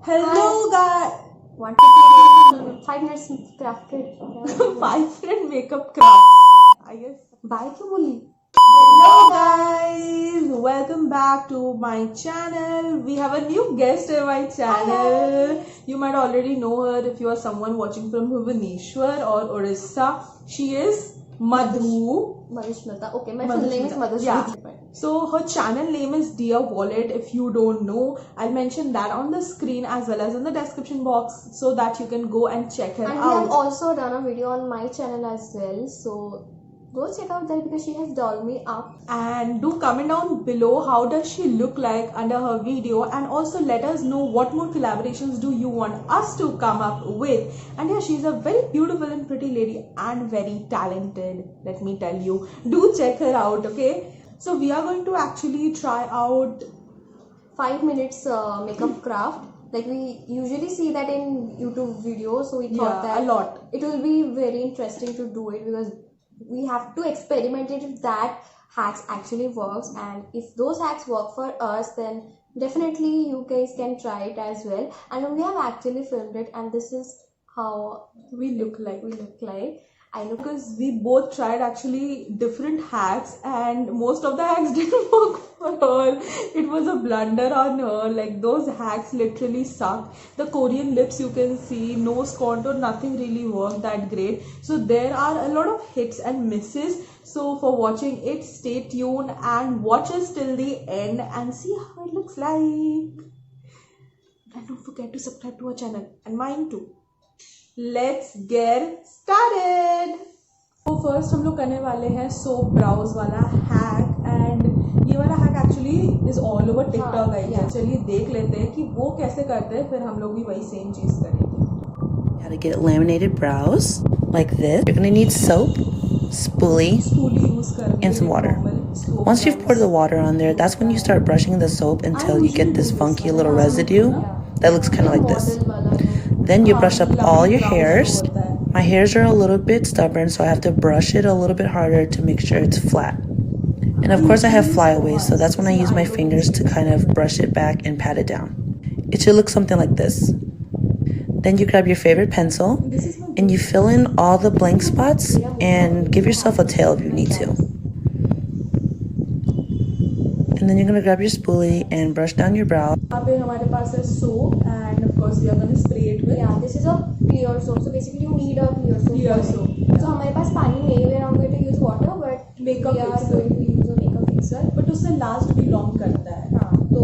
Hello guys. 5 minutes crafted. 5 minute makeup craft. I guess. Bye क्यों बोली? Hello guys. Welcome back to my channel. We have a new guest in my channel. You might already know her if you are someone watching from Bhubaneswar or Orissa. She is Madhu. Madhushmita. Okay, my full name is Madhushmita. Yeah. So her channel name is Dear Wallet. If you don't know, I'll mention that on the screen as well as in the description box so that you can go and check her And out. we have also done a video on my channel as well. So go check out that because she has dolled me up. And do comment down below how does she look like under her video, and also let us know what more collaborations do you want us to come up with. And yeah, she's a very beautiful and pretty lady and very talented, let me tell you. Do check her out, okay? So we are going to actually try out 5 minutes makeup craft. Like we usually see that in YouTube videos, so we thought that a lot. it will be very interesting to do it because we have to experiment it if that hacks actually works, and if those hacks work for us, then definitely you guys can try it as well. And we have actually filmed it, and this is how We look like. I know Because we both tried actually different hacks, and most of the hacks didn't work for her. It was a blunder on her. Like those hacks literally sucked. The Korean lips, you can see, nose contour, nothing really worked that great. So there are a lot of hits and misses. So for watching it, stay tuned and watch us till the end and see how it looks like. And don't forget to subscribe to our channel and mine too. Let's get started. तो first हम लोग करने वाले हैं soap browse वाला hack, and ये वाला hack actually is all over TikTok है. चलिए देख लेते हैं कि वो कैसे करते हैं, फिर हम लोग भी वही सेम चीज करेंगे. How to get laminated brows like this. You're gonna need soap, spoolie, spoolie use करेंगे and some water. Once you've poured the water on there, that's when you start brushing the soap until you get this funky little residue that looks kind of like this. Then you brush up all your hairs. My hairs are a little bit stubborn, so I have to brush it a little bit harder to make sure it's flat. And of course I have flyaways, so that's when I use my fingers to kind of brush it back and pat it down. It should look something like this. Then you grab your favorite pencil and you fill in all the blank spots and give yourself a tail if you need to. And then you're going to grab your spoolie and brush down your brow. यहाँ पे हमारे पास है soap and of course we are going to spray it with. Yeah, this is a clear soap. So basically you need a clear soap. Clear soap. So हमारे पास पानी नहीं है, we are not going to use water, but Makeup we are fixer. going to use a makeup fixer. But उससे last भी long करता है. हाँ, तो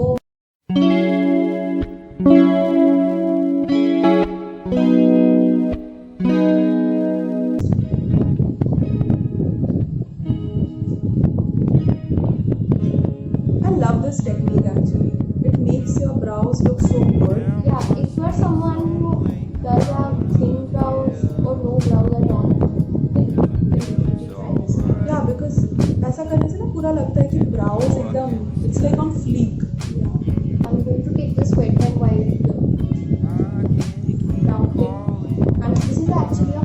I love this technique actually. It makes your brows look so good. yeah, if you are someone who does have thin brows or no brows at all, then you can try this. Yeah, because ऐसा करने से ना पूरा लगता है कि brows एकदम it's like on fleek. Yeah. I'm going to take this wet and white brown tip, and this is actually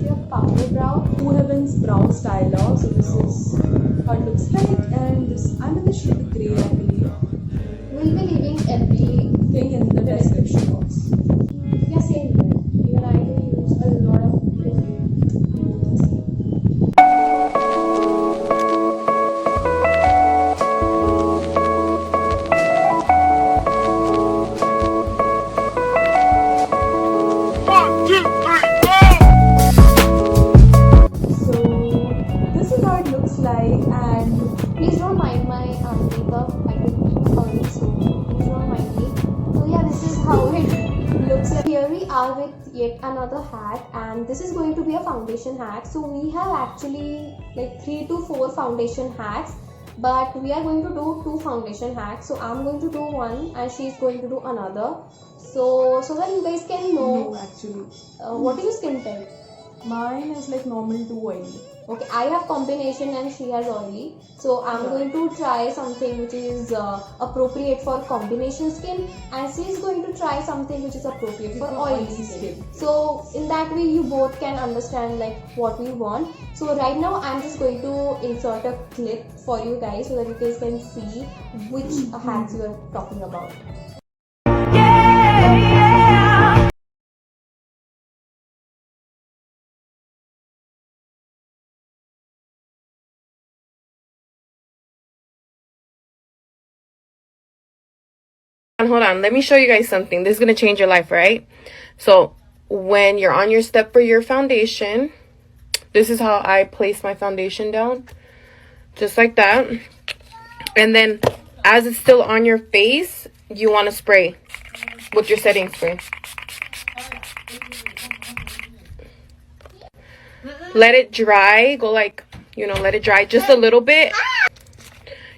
a powder brow. Blue Heaven's brow styler. So this is how it looks like, and this I'm in the shade grey, I believe. We'll be leaving everything Thing in the description box. yeah, same here. Even I do use a lot of So this is how it looks like, and please don't mind my makeup. I did already, so please don't mind me. So yeah, this is how it looks like. Here we are with yet another hack, and this is going to be a foundation hack. So we have actually like 3 to 4 foundation hacks, but we are going to do 2 foundation hacks. So I'm going to do one and she's going to do another. So that you guys can know no, actually what is your skin type. mine is like normal to oily. Okay, I have combination and she has oily. So I'm going to try something which is appropriate for combination skin, and she is going to try something which is appropriate for oily skin. So in that way you both can understand like what we want. So right now I'm just going to insert a clip for you guys so that you guys can see which hacks we are talking about. Yeah. Hold on, let me show you guys something. This is gonna change your life, right? So when you're on your step for your foundation, this is how I place my foundation down, just like that. And then as it's still on your face, you want to spray with your setting spray. Let it dry. Go like, let it dry just a little bit.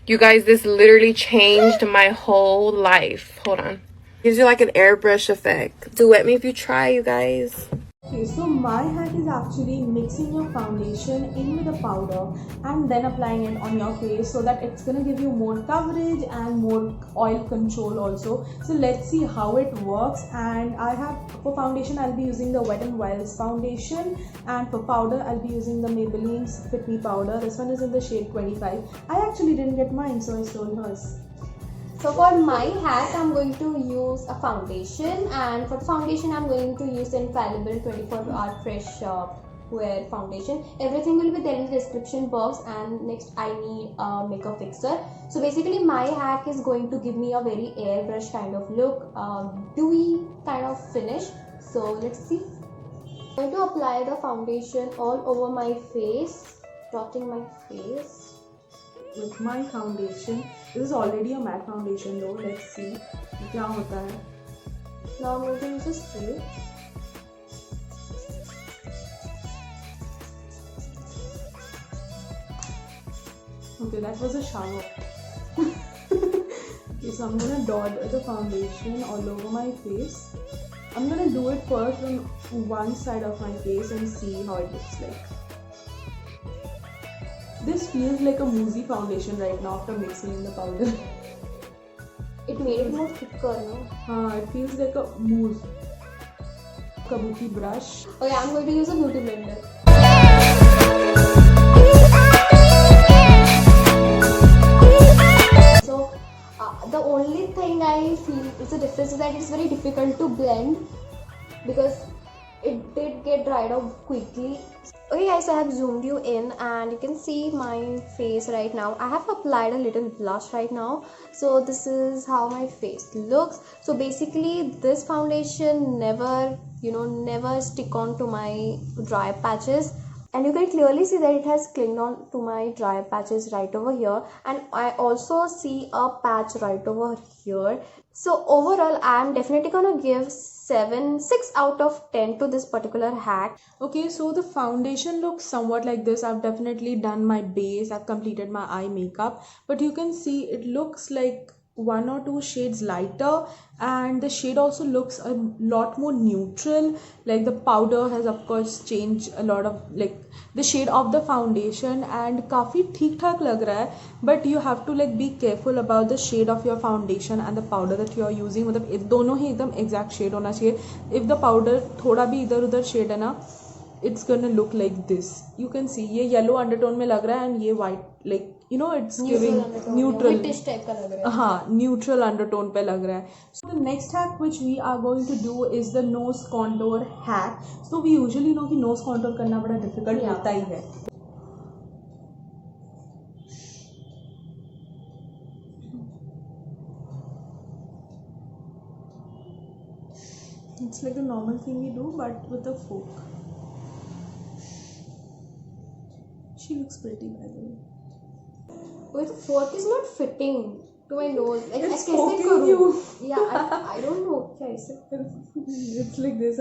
You guys, this literally changed my whole life. Hold on. Gives you like an airbrush effect. Duet me if you try, you guys. Okay, so my hack is actually mixing your foundation in with a powder and then applying it on your face so that it's gonna give you more coverage and more oil control also. So let's see how it works. And I have, for foundation, I'll be using the Wet n Wild's foundation, and for powder, I'll be using the Maybelline's Fit Me powder. This one is in the shade 25. I actually didn't get mine, so I stole hers. So for my hack, I'm going to use a foundation, and for foundation, I'm going to use the Infallible 24-hour fresh wear foundation. Everything will be there in the description box. And next, I need a makeup fixer. So basically, my hack is going to give me a very airbrush kind of look, dewy kind of finish. So let's see. I'm going to apply the foundation all over my face, dotting my face. With my foundation, this is already a matte foundation though. Let's see क्या होता है. Now I'm going to use a spray. Okay, that was a shower. Okay, so I'm gonna dot the foundation all over my face. I'm gonna do it first on one side of my face and see how it looks like. This feels like a mousse foundation right now after mixing in the powder. It made it more thicker, no? It feels like a mousse. Kabuki brush. Okay, I'm going to use a beauty blender. So, the only thing I feel is the difference is that it's very difficult to blend because it did get dried out quickly. Okay guys, I have zoomed you in and you can see my face right now. I have applied a little blush right now. So this is how my face looks. So basically this foundation never stick on to my dry patches. And you can clearly see that it has clinged on to my dry patches right over here. And I also see a patch right over here. So overall, I am definitely gonna give 6 out of 10 to this particular hack. Okay, so the foundation looks somewhat like this. I've definitely done my base. I've completed my eye makeup. But you can see it looks like 1 or 2 shades lighter, and the shade also looks a lot more neutral. Like the powder has of course changed a lot of like the shade of the foundation, and काफी ठीक ठाक लग रहा है. But you have to like be careful about the shade of your foundation and the powder that you are using. मतलब दोनों ही एकदम exact shade होना चाहिए. If the powder थोड़ा भी इधर उधर shade है ना, it's gonna look like this. You can see ये yellow undertone में लग रहा है and ये white like it's giving neutral type का लग रहा है. हाँ, neutral undertone पे लग रहा है. So the next hack which we are going to do is the nose contour hack. So we usually know कि nose contour करना बड़ा difficult होता ही है. It's like a normal thing we do but with a fork. She looks pretty by the way. Wait, the fork is not fitting to my nose. Like, It's I कैसे poking करूँ? you. Yeah, I don't know कैसे. It's like this.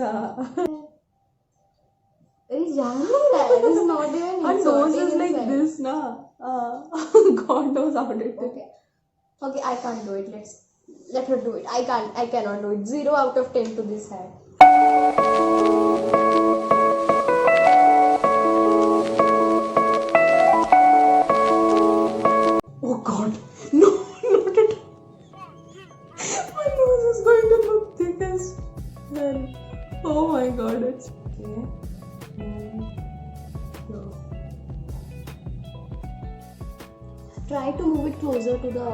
It's that is not even. Her nose is inserting like inside. this, na. God knows how it is. Okay, I can't do it. Let her do it. I cannot do it. 0 out of 10 to this hack. Oh God, no, not at all. My nose is going to look thick as well. Oh my God, it's okay. So, Try to move it closer to the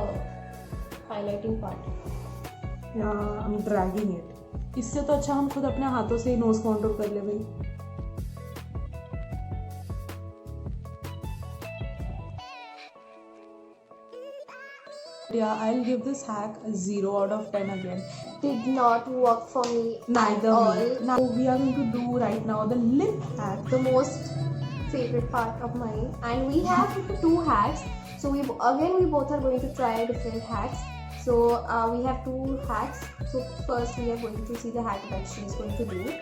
highlighting part. yeah, I'm dragging it. इससे तो अच्छा हम खुद अपने हाथों से he knows contour कर ले भाई. Yeah, I'll give this hack a 0 out of 10 again. Did not work for me Neither at all. me. Now we are going to do right now the lip hack. The most favorite part of mine, and we have 2 hacks. So we both are going to try different hacks. So we have 2 hacks. So first we are going to see the hack that she is going to do.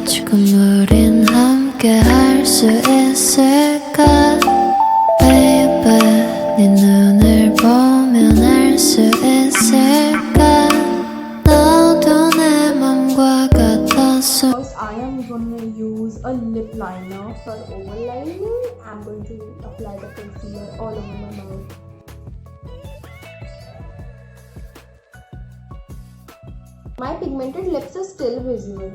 지금 우린 함께 할 수 있을까 Baby 네 눈을 보면 알 수 있을까 너도 내 맘과 같았어 First, I am gonna use a lip liner. For overlining, I'm going to apply the concealer all over my mouth. My pigmented lips are still visible.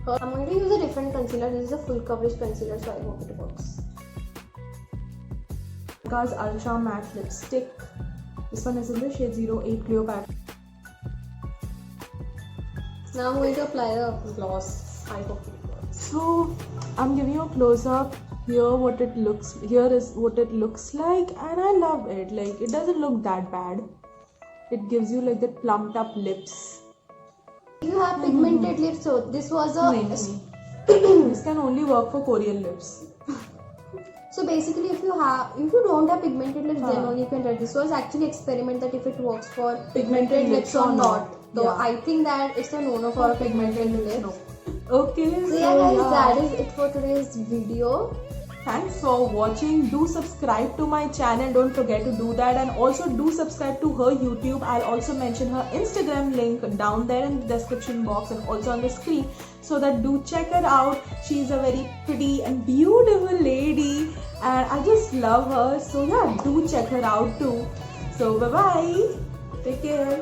I'm going to use a different concealer. This is a full coverage concealer, so I hope it works. Because Ultra Matte Lipstick. This one is in the shade 08 Cleopatra. Now I'm going to apply the gloss. I hope it works. So I'm giving you a close up. Here is what it looks like, and I love it. Like, it doesn't look that bad. It gives you like that plumped up lips. You have pigmented lips, so this was a This can only work for Korean lips. so basically if you don't have pigmented lips, then only you can try. This was actually experiment that if it works for pigmented lips or not. So Yeah. I think that it's a no-no for a pigmented lips. No. Okay, So yeah guys, that is it for today's video. Thanks for watching. Do subscribe to my channel. Don't forget to do that, and also do subscribe to her YouTube. I'll also mention her Instagram link down there in the description box and also on the screen, so that do check her out. She's a very pretty and beautiful lady, and I just love her. So yeah, do check her out too. So bye bye. Take care.